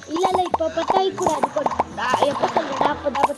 இல்லை இல்லை இப்போ பத்தாய் கூடாது எப்போ சொல்றா அப்போதான்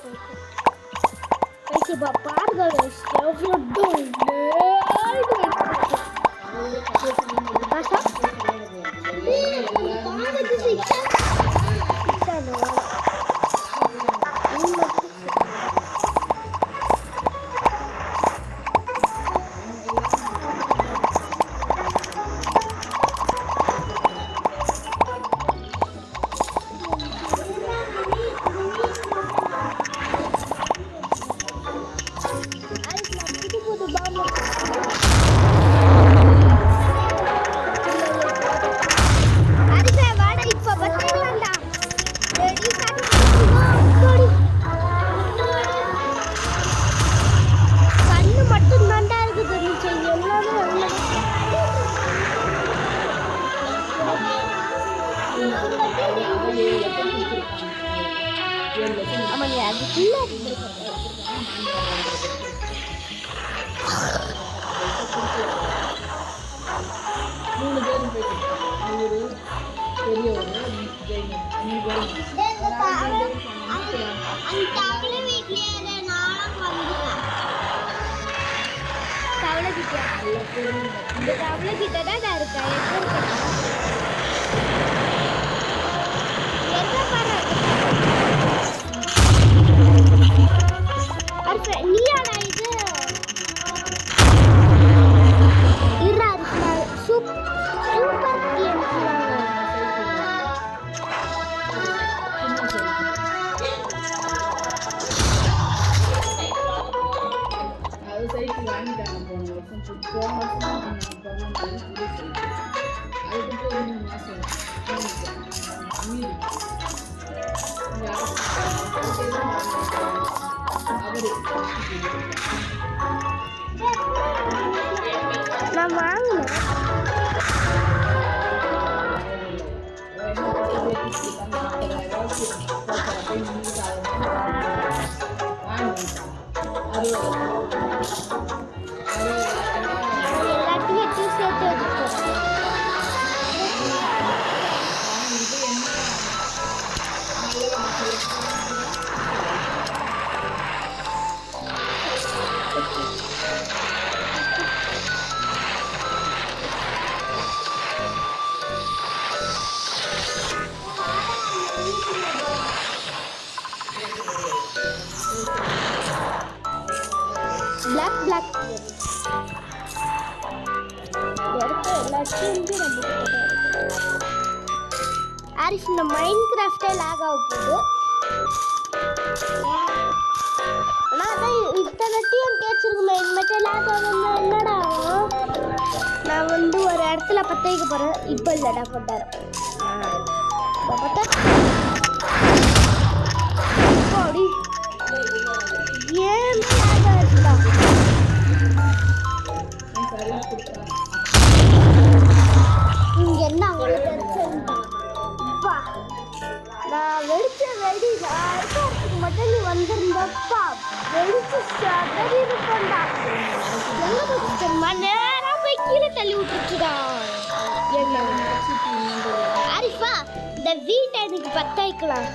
இப்போ பாருங்க ஆமாங்க அதுக்குள்ள கவலை கிட்ட தான் இருக்கேன் நான் வாங்கினேன் எல்லாத்தையும் சேர்த்து black ஆரிஃப் இந்த மைன்கிராஃப்டே லாக் ஆக போகுது. ஆனால் அதான் இத்தனை டீம் கேட்சிருக்குமே மட்டும் லாக் ஆகணும்னா என்னடா நான் வந்து ஒரு இடத்துல பற்ற வைக்க போகிறேன். இப்போ இல்லைடா போட்டார் அப்படி ஏன் இங்க என்ன அவங்களுக்கு நான் வெடிச்ச வெடி நான் மட்டும் நீ வந்திருந்தப்பா வெடிச்சு சதறி இருப்பா நேரம் போய் கீழே தள்ளி விட்டுச்சுடா. ஆரிஃபா இந்த வீட்டை எனக்கு பத்த வைக்கலாம்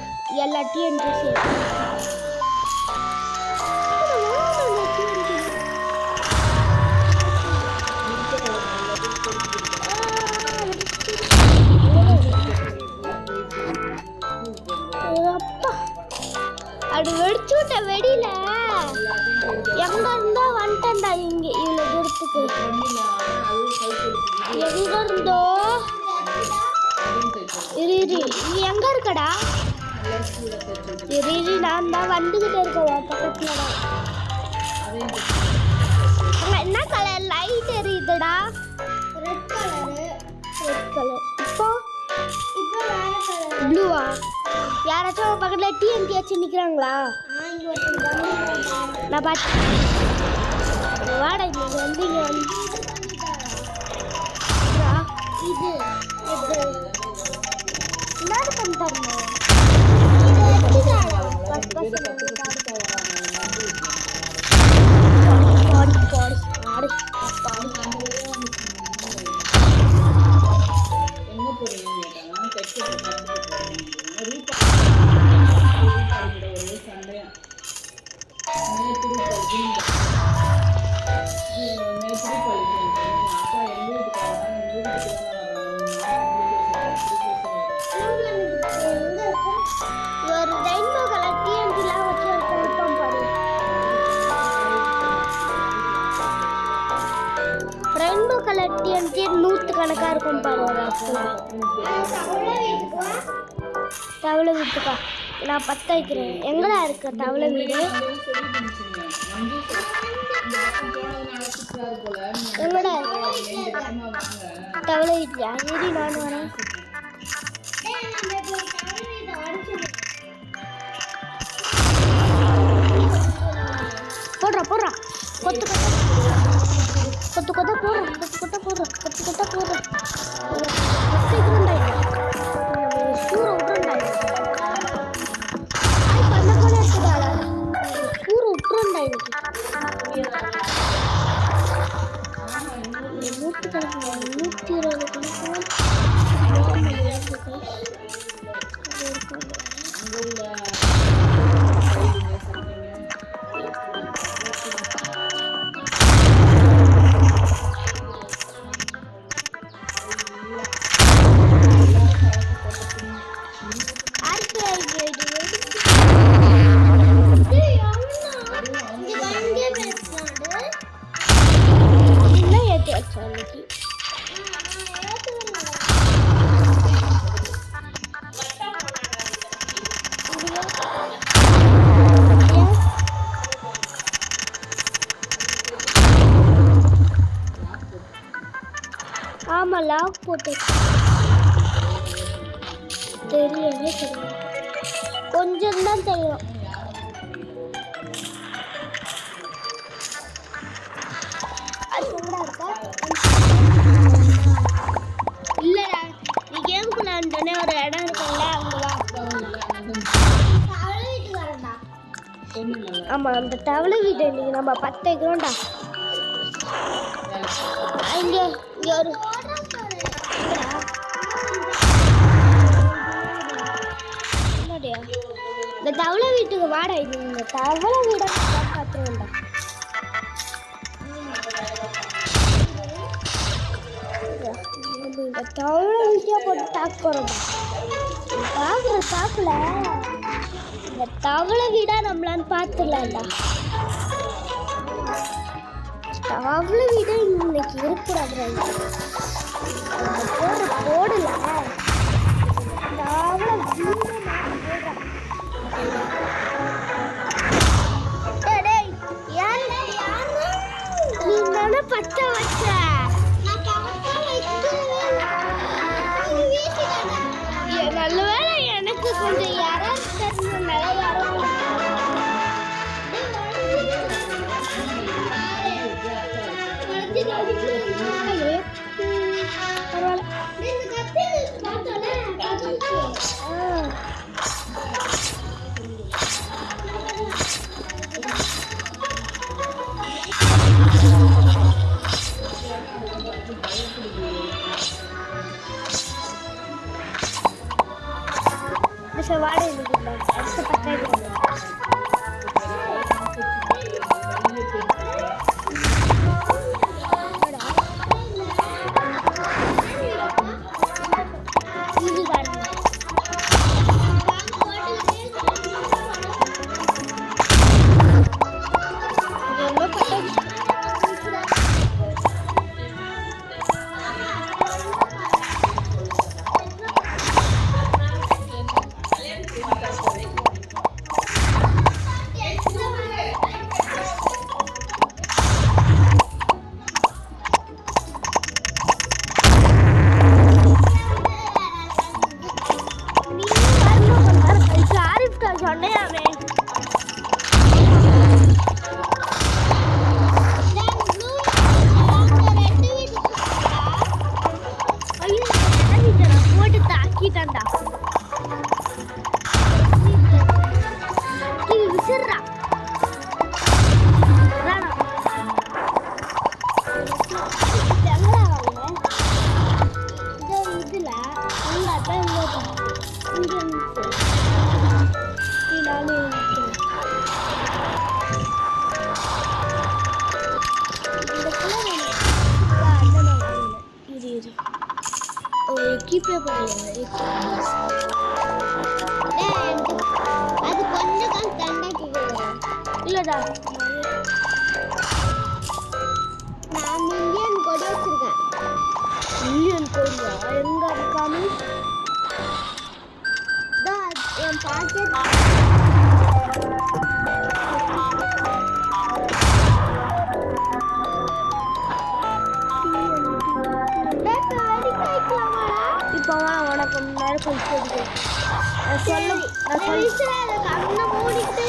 எல்லாத்தையும் அது வெடிச்சு விட்ட வெடியில எங்க இருந்தா வந்துட்டேன்டா. இங்க இவ்வளவு தூரத்துக்கு எங்க இருந்தோ இரு எங்க இருக்கடா இரு நான் தான் வந்துகிட்டே இருக்கேன் பக்கத்துலடா. அங்க என்ன கலர் லைட் எரியுதுடா? Red colour. இப்போ ப்ளூவா? யாராச்சும் பக்கத்தில் டிஎன்டி வச்சு நிற்கிறாங்களா? நான் பார்த்து வாடா இங்கே வந்து இங்கே வந்து இது என்ன பண்ணிட்டாருங்க டிஎன்டி நூற்றுக்கணக்காக இருக்கும் பாருங்க. தவளை வீட்டுக்கா நான் 10 வைக்கிறேன். எங்கடா இருக்க தவளை வீடு? எங்கடா தவளை வீட்டில் அடி நான் வரேன். போடுறா கொத்து கொத்த போடுறோம். ஆமா லாக் போட்டு தெரியவே தெரியும். கொஞ்சம் தான் தெரியும். இல்லடா நீ கேமுக்குள்ள வந்துட்டோன்னே ஒரு இடம் இருக்குல்ல அங்கதான். ஆமா அந்த தவளை வீட்டை இன்னைக்கு நம்ம 10 வைக்கிறோம்டா. இங்க ஒரு இந்த தவளை வீட்டுக்கு வாடா. இது இந்த தவளை வீட பார்த்துருவோம்டா. இந்த தவளை வீட்டியா போட்டு தாக்கு போறோம். பாக்குற தாக்குல இந்த தவளை வீடா நம்மளான்னு பார்த்துடலாம்டா. தவளை வீடு இன்னைக்கு இருக்கக்கூடாது. போடல தவளை வீடு நீ தானே 10 வச்ச. நல்ல வேலை எனக்கு கொஞ்சம் யாராவது தெரிஞ்சனால யாரும் வாடகை அடுத்த 10 கீப்பே பண்ணல அது கொஞ்சம் தான் தண்டாக்கி இல்லடா நான் இந்தியன் கொடி வச்சிருக்கேன் சாமி. என் பாக்கெட் இப்போ உனக்கு முன்னாடி கொஞ்சம் கண்ணை மூடிட்டு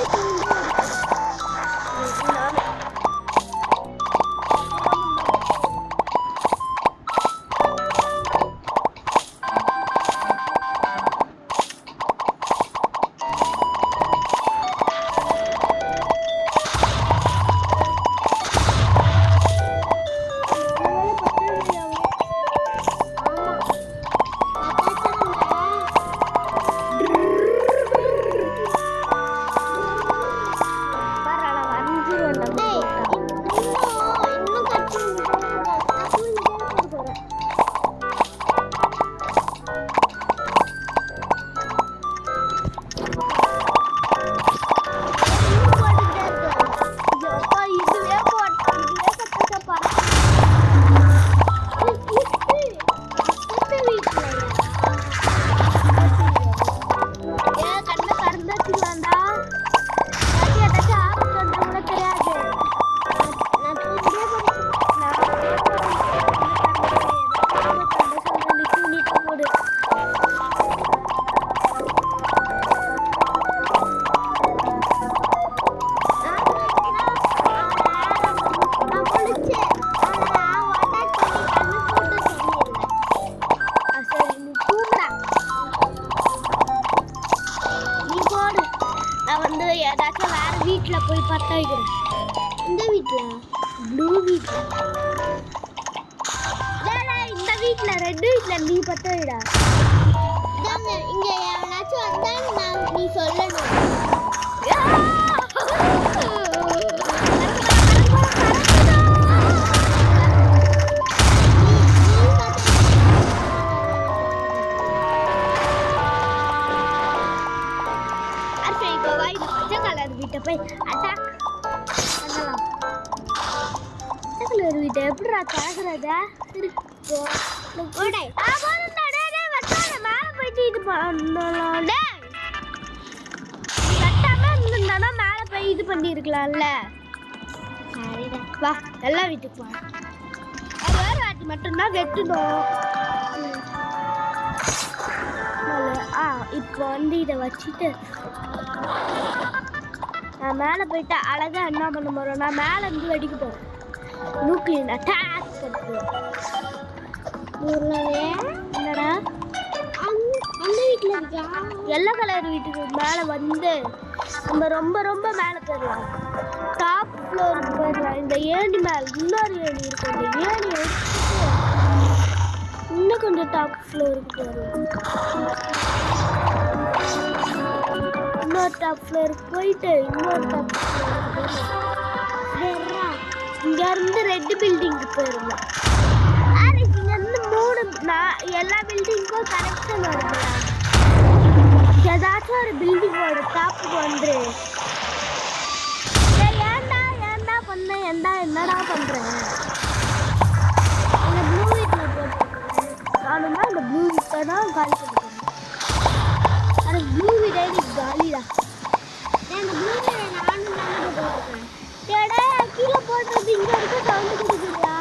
ஏதாச்சும் வேற வீட்டுல போய் பத்த வைக்கிறேன். இந்த வீட்டுல ப்ளூ வீட்டுல இந்த வீட்டுல ரெட் வீட்டுல நீ பத்த வைடா. இங்க எவனாச்சும் வந்தா நீ சொல்லணும். வீட்டை போய் அட்டாக் பண்ணலாம். வீட்டை எப்படிடா தாக்குறதா? மேலே போயிட்டு இது பண்ணலாம். கட்டாம இருந்திருந்தானா மேலே போய் இது பண்ணிருக்கலாம்ல. வா எல்லா வீட்டுக்கு வா. வேறு வாட்டி மட்டும்தான் வெட்டணும். இப்போ வந்து இதை வச்சுட்டு நான் மேலே போயிட்டு அழகாக என்ன பண்ண போகிறோம், நான் மேலே இருந்து வெடிக்க போகிறேன். நியூக்ளியர் அட்டாக் பண்ணுறேன். என்னடா அந்த வீட்டில் இருக்கா? எல்லோ கலர் வீட்டுக்கு மேலே வந்து நம்ம ரொம்ப ரொம்ப மேலே போயிடலாம். டாப் ஃப்ளோருக்கு போயிடலாம். இந்த ஏணி மேலே இன்னொரு ஏணி இருக்கும். இந்த ஏணி எடுத்துட்டு இன்னும் கொஞ்சம் டாப் ஃப்ளோருக்கு போயிடலாம். இன்னொரு டாப் ஃப்ளோருக்கு போயிட்டு இன்னொரு டாப் ஃப்ளோருக்கு இங்கேருந்து ரெட் பில்டிங்க்கு போயிடலாம். இங்கேருந்து எல்லா பில்டிங்க்கும் கனெக்ஷன் வருதுல. ஏதாச்சும் ஒரு பில்டிங்கோட டாப்புக்கு வந்துரு. ஏன்டா பண்ண என்னடா பண்ணுறேன்? இந்த ப்ளூ வீட்டில் போட்டுருக்கேன். நானும் தான் இந்த ப்ளூ வீட்டை தான் காலி பண்ணிக்கிறேன். ஆனால் ப்ளூ வீடே நீ காலிடா. அந்த ப்ளூ வீடை நானும் தான் போட்டுருக்கேன். ஏடா கீழே போடுறது இங்கே இருக்க சவுண்டு கொடுக்குறியா?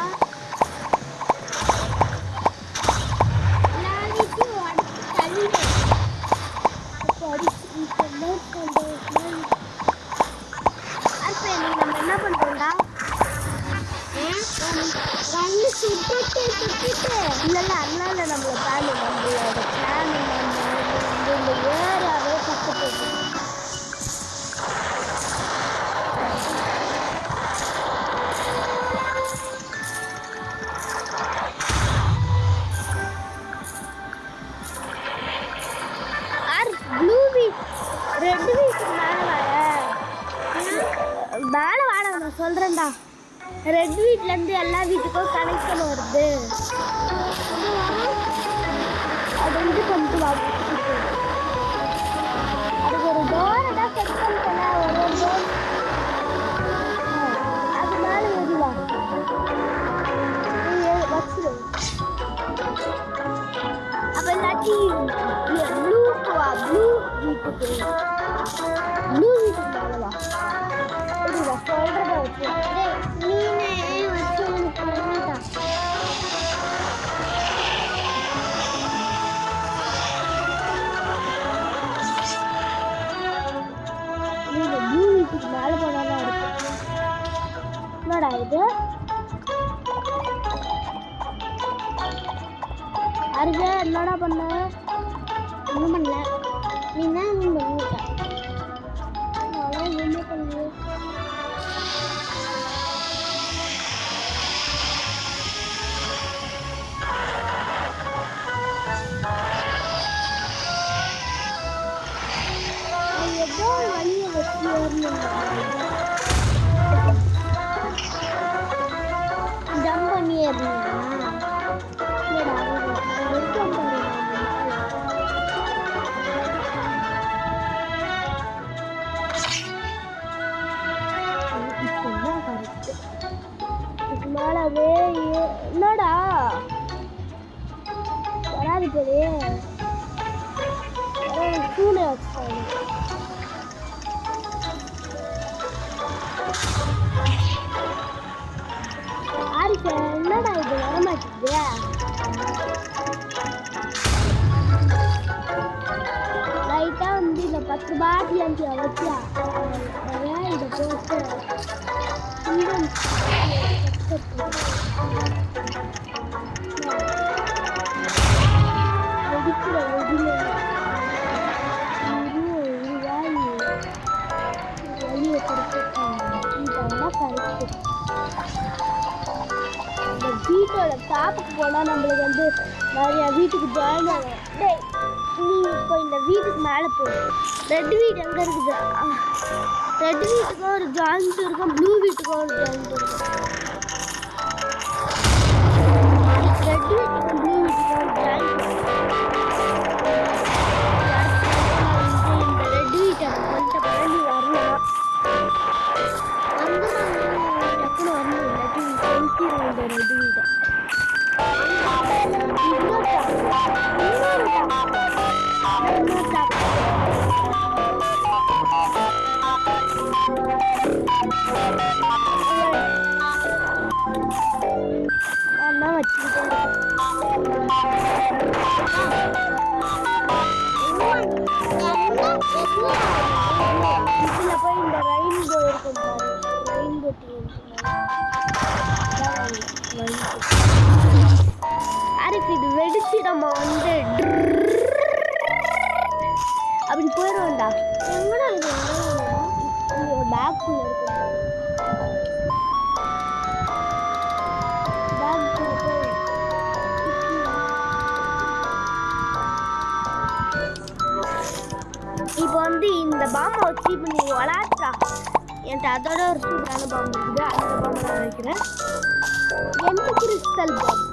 நம்ம என்ன பண்றோம்டா? இல்ல அதனால நம்மளோட பிளான் இந்த ஏரியாவே கஷ்டப்பட்டு ப்ளூ வீட் ரெட் வீட்டுக்கு மேலே வாட நான் சொல்கிறேன்டா. ரெட் வீட்லேருந்து எல்லா வீட்டுக்கும் கனெக்ஷன் வருது. அது வந்து கொஞ்சம் அதுக்கு ஒரு டோரை தான் செட் பண்ணிட்டேன். ஒரு டோர் அது மேலே வருவாங்க வச்சிரு. அப்போ ப்ளூக்குவா ப்ளூ வீட்டுக்கு மேலவா புரியுதா சொல்றத வச்சு நீனே வச்சு பண்ணிட்டான் நீங்க ப்ளூ வீட்டுக்கு மேல போனாதான் இருக்கு என்னடா இது அருகே என்னடா பண்ண ஒன்றும் பண்ணல நீ தான் இன்னும் பண்ணிட்ட நான் என்ன பண்ணு ஏதோ வழியை வச்சு ஜம்ப் பண்ணி ஏறினா மேலவே என்னடா வராது போதே பூனை வச்சாங்க என்னடா இது வரமாட்டேங்குது லைட்டா வந்து இந்த 10 பாட்டில் அஞ்சு வச்சியா இதை போட்டு வெடிக்கிற வெடியில வழியை இதெல்லாம் கரெக்டு இந்த வீட்டோட டாப்புக்கு போனால் நம்மளுக்கு வந்து நிறையா வீட்டுக்கு ஜாயின் ஆகும் நீ இப்போ இந்த வீட்டுக்கு மேலே போ ரெட் வீடு எங்கே இருக்குது ரெட் வீட்டுக்கும் ஒரு ஜாயிண்ட் இருக்கும் ப்ளூ வீட்டுக்கும் ஒரு ஜாயிண்ட் இருக்கும் ரெட் வீட்டுக்கும் ப்ளூ வீட்டுக்கும் ஒரு ஜாயிண்ட் இந்த ரெட் வீட்டை கொண்ட பிறகு வரலாம் வந்து டக்குனு வரணும் இல்லாட்டி கொளுத்திடும் இந்த ரெட் வீட்டை நான் வச்சுக்கிட்டேன் இதில் போய் இந்த ரெயின்போ இருக்கும் ரெயின்போ அரிசி இது வெடிச்சு நம்ம வந்து அப்படி போயிடுவோம்டா எங்கடா இது பேக்குள்ள இருக்கும் இப்போ வந்து இந்த பாம்பை வச்சு இப்போ நீ விளாட்றா என்கிட்ட அதோட ஒரு சூப்பரான பாம்பு இருக்குது அந்த பாம்பை நான் வைக்கிறேன் எந்த கிறிஸ்டல் பாம்பு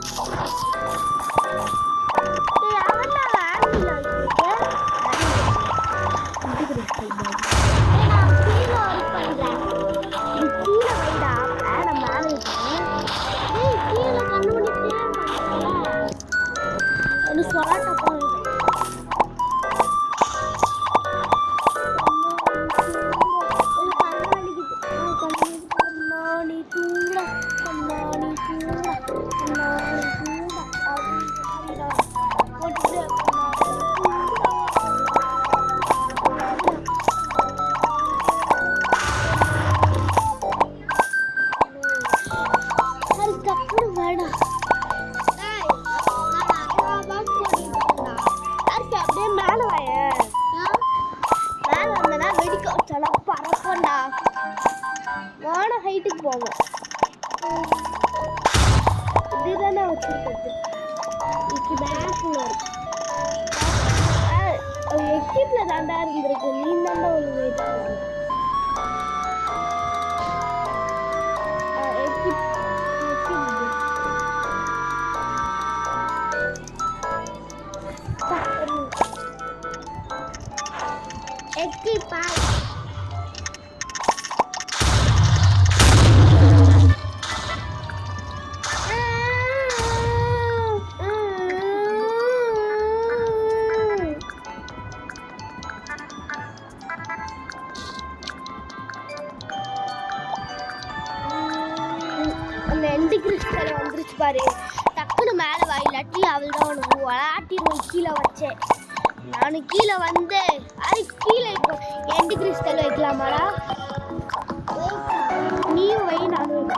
ஹைட்டுக்கு போவோம் இதுதான் நான் வச்சிருக்கிறது இதுக்கு பேக்கில் இருக்கு எக்ஸிப்ல தாண்டா இருந்திருக்கு நீ தாண்டா ஒரு வெயிட் எக்ஸிப்பா பாரு டக்குன்னு மேலே வாயிலாட்டி அவள் தான் உனக்கு விளாட்டிடுவோம். கீழே வச்சேன் நான் கீழே வந்து அது கீழே இப்போ எண்டு கிறிஸ்டல் வைக்கலாமாடா? நீயும் வை நானும்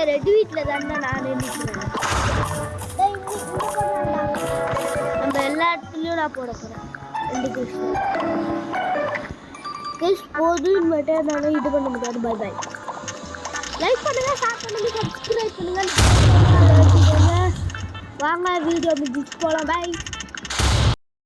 ரெட் வீட்டில் தானே நான் நினைக்கிறேன். நம்ம எல்லா இடத்துலையும் நான் போட போகிறேன். 2 கிறிஸ் போதும் மட்டும் நான் இது பண்ண முடியாது. Bye bye. லைக் பண்ணுங்க, ஷேர் பண்ணுங்க, சப்ஸ்கிரைப் பண்ணுங்க. வாங்க வீடியோ முடிச்சு போகலாம். பை.